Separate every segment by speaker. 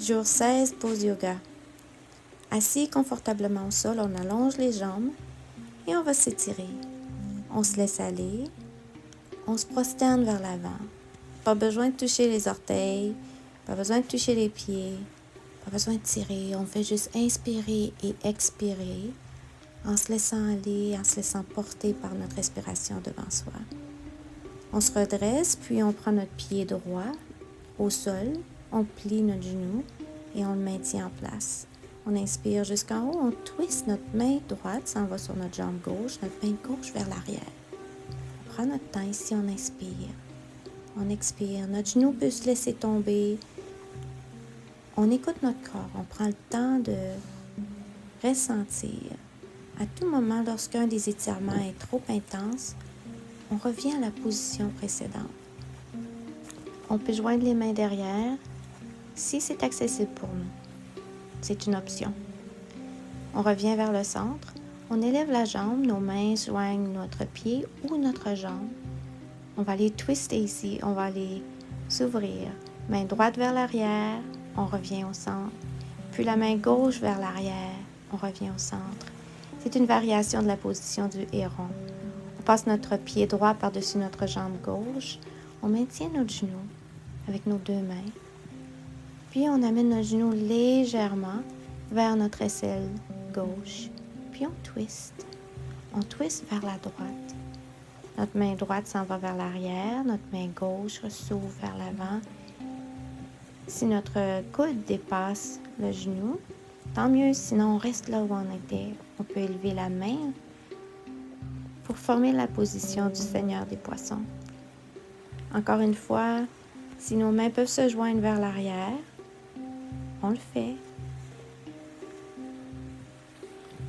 Speaker 1: Jour 16, pause yoga. Assis confortablement au sol, on allonge les jambes et on va s'étirer. On se laisse aller. On se prosterne vers l'avant. Pas besoin de toucher les orteils, pas besoin de toucher les pieds, pas besoin de tirer. On fait juste inspirer et expirer en se laissant aller, en se laissant porter par notre respiration devant soi. On se redresse, puis on prend notre pied droit au sol, on plie notre genou et on le maintient en place. On inspire jusqu'en haut, on twiste notre main droite, s'en va sur notre jambe gauche, notre main gauche vers l'arrière. On prend notre temps ici, on inspire. On expire, notre genou peut se laisser tomber. On écoute notre corps, on prend le temps de ressentir. À tout moment, lorsqu'un des étirements est trop intense, on revient à la position précédente. On peut joindre les mains derrière si c'est accessible pour nous. C'est une option. On revient vers le centre. On élève la jambe, nos mains joignent notre pied ou notre jambe. On va les twister ici, on va les s'ouvrir. Main droite vers l'arrière, on revient au centre. Puis la main gauche vers l'arrière, on revient au centre. C'est une variation de la position du héron. On passe notre pied droit par-dessus notre jambe gauche. On maintient notre genou avec nos deux mains. Puis on amène notre genou légèrement vers notre aisselle gauche. Puis on twiste. On twiste vers la droite. Notre main droite s'en va vers l'arrière. Notre main gauche s'ouvre vers l'avant. Si notre coude dépasse le genou, tant mieux. Sinon, on reste là où on était. On peut élever la main pour former la position du Seigneur des poissons. Encore une fois, si nos mains peuvent se joindre vers l'arrière, on le fait.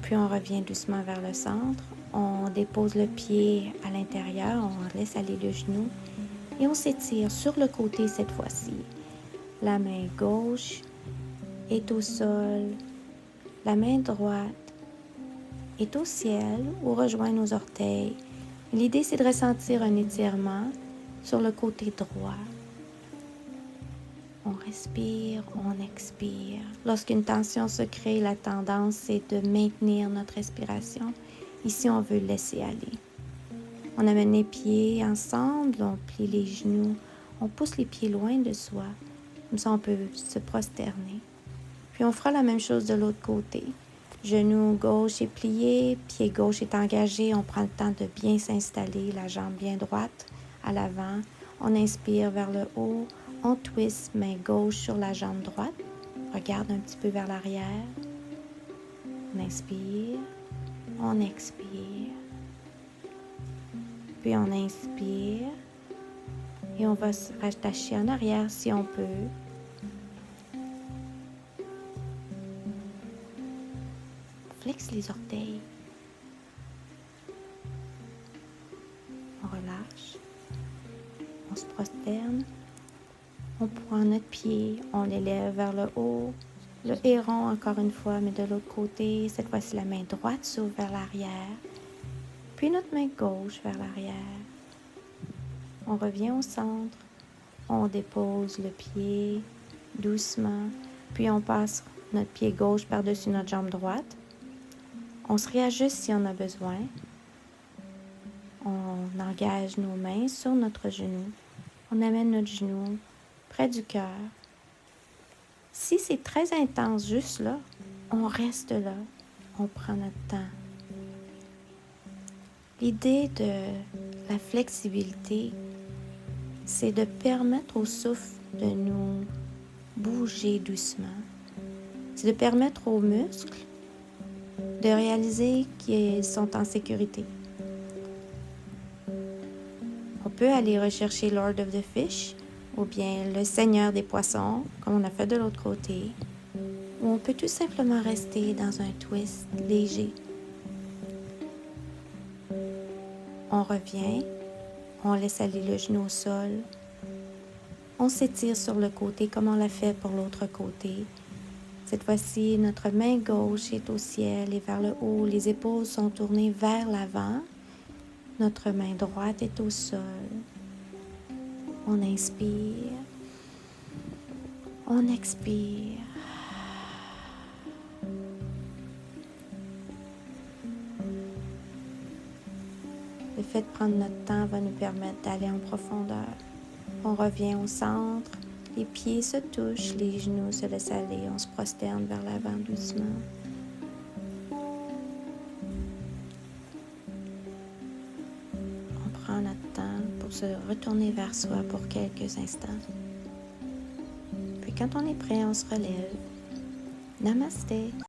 Speaker 1: Puis on revient doucement vers le centre. On dépose le pied à l'intérieur, on laisse aller le genou et on s'étire sur le côté cette fois-ci. La main gauche est au sol, la main droite est au ciel ou rejoint nos orteils. L'idée, c'est de ressentir un étirement sur le côté droit. On respire, on expire. Lorsqu'une tension se crée, la tendance, c'est de maintenir notre respiration. Ici, on veut laisser aller. On amène les pieds ensemble, on plie les genoux, on pousse les pieds loin de soi. Comme ça, on peut se prosterner. Puis, on fera la même chose de l'autre côté. Genou gauche est plié, pied gauche est engagé. On prend le temps de bien s'installer, la jambe bien droite à l'avant. On inspire vers le haut. On twist, main gauche sur la jambe droite. Regarde un petit peu vers l'arrière. On inspire. On expire. Puis on inspire. Et on va se rattacher en arrière si on peut. Flexe les orteils. On relâche. On se prosterne. On prend notre pied, on l'élève vers le haut. Le héron, encore une fois, mais de l'autre côté. Cette fois-ci, la main droite s'ouvre vers l'arrière. Puis notre main gauche vers l'arrière. On revient au centre. On dépose le pied doucement. Puis on passe notre pied gauche par-dessus notre jambe droite. On se réajuste si on a besoin. On engage nos mains sur notre genou. On amène notre genou près du cœur. Si c'est très intense juste là, on reste là. On prend notre temps. L'idée de la flexibilité, c'est de permettre au souffle de nous bouger doucement. C'est de permettre aux muscles de réaliser qu'ils sont en sécurité. On peut aller rechercher Lord of the Fish ou bien le Seigneur des poissons, comme on a fait de l'autre côté. Ou on peut tout simplement rester dans un twist léger. On revient, on laisse aller le genou au sol. On s'étire sur le côté comme on l'a fait pour l'autre côté. Cette fois-ci, notre main gauche est au ciel et vers le haut. Les épaules sont tournées vers l'avant. Notre main droite est au sol. On inspire. On expire. Le fait de prendre notre temps va nous permettre d'aller en profondeur. On revient au centre, les pieds se touchent, les genoux se laissent aller, on se prosterne vers l'avant doucement. On prend notre temps pour se retourner vers soi pour quelques instants. Puis quand on est prêt, on se relève. Namasté.